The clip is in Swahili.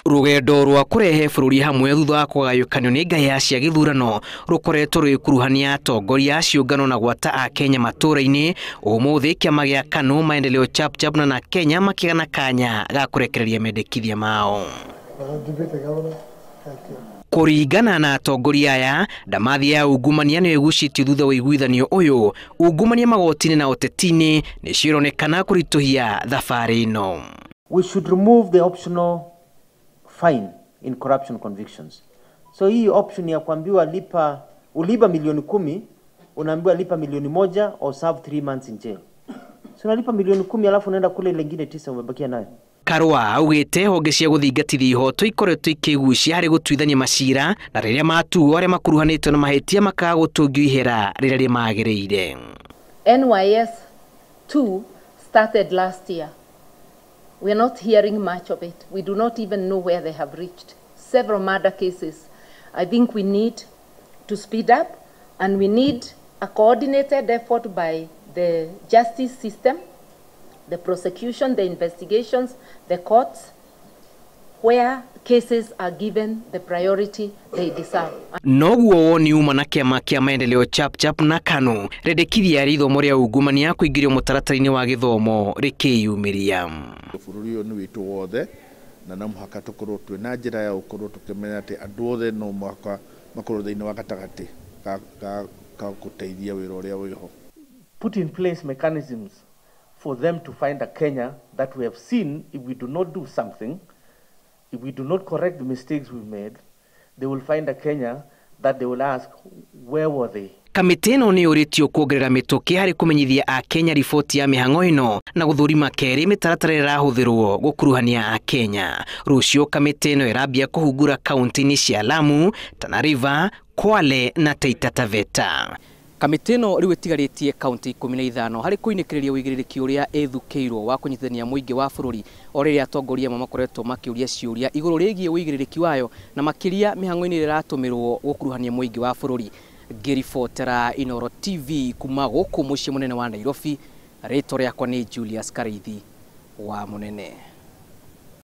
Rugendo rwa kurehe bururi hamwe thutha wa kugayukanio ni ngahiha cia githurano rukoretwo rwikuruhania atongoria ciungano na gwata a Kenya matũra-ini umuthi kiama gia KANU maendeleo chap na Kenya makigana kanya ga kurekereria mendekithia mao. Kuringana na atongoria aya ndamathi ya ungumania ni igucitio thutha wa uiguithanio uyu ungumania magoti-ini na uteti-ini ni cironekana kurituhia thabari ino. We should remove the optional fine in corruption convictions. So hii option ya kuambiwa ulipa milioni 10, unaambiwa lipa milioni 1 or serve 3 months in jail. So unalipa milioni 10 alafu unaenda kule lengine 9 umebakia nayo. Karwa augite honge cia guthingatithia ihoto ikoretwo ikigucia hari gutuithania macira na riria matu aria makuruhanitwo na mahetia makaga gutungio ihera riria magiriire. NYS 2 started last year. We are not hearing much of it. We do not even know where they have reached. Several murder cases. I think we need to speed up and we need a coordinated effort by the justice system, the prosecution, the investigations, the courts, where cases are given the priority they deserve. Noguo woni uma na kiama kia maendeleo chap na KANU rendekithia rithomo ria ungumania kuingirio mutaratara-ini wa githomo rikiyumiria. Bururi uyu ni witu wothe na no muhaka tukorwo twina njira ya ukorwo tukimenya ati andu othe no muhaka makorwo thiini wa gatagati ka guteithia wira uria wiho. Put in place mechanisms for them to find a Kenya that we have seen. If we do not do something, if we do not correct the mistakes we made, they will find a Kenya that they will ask, where were they? Kamiti ino ni uritio kuongerera mituki hari kumenyithia a Kenya riboti ya mihango ino na guthurima keri mitaratara irahuthirwo gukuruhania a Kenya. Rucio kamiti ino irambia kuhungura kaunti-ini cia Lamu, Tana River, Kwale na Taita Taveta. Kamiti ino riu itigaritie kaunti 15 hari kuinikiriria uigiriki uria ethukeirwo wa kunyitithania muingi wa bururi o riria atongoria makoretwo makiuria ciuria iguru rigie uigiriki wayo na makiria mihango-ini iratumirwo gukuruhania muingi wa bururi. Ngiribotera Inooro TV kuma guku mucii munene wa Nairobi. Ritwa riakwa ni Julius Karithi wa Munene.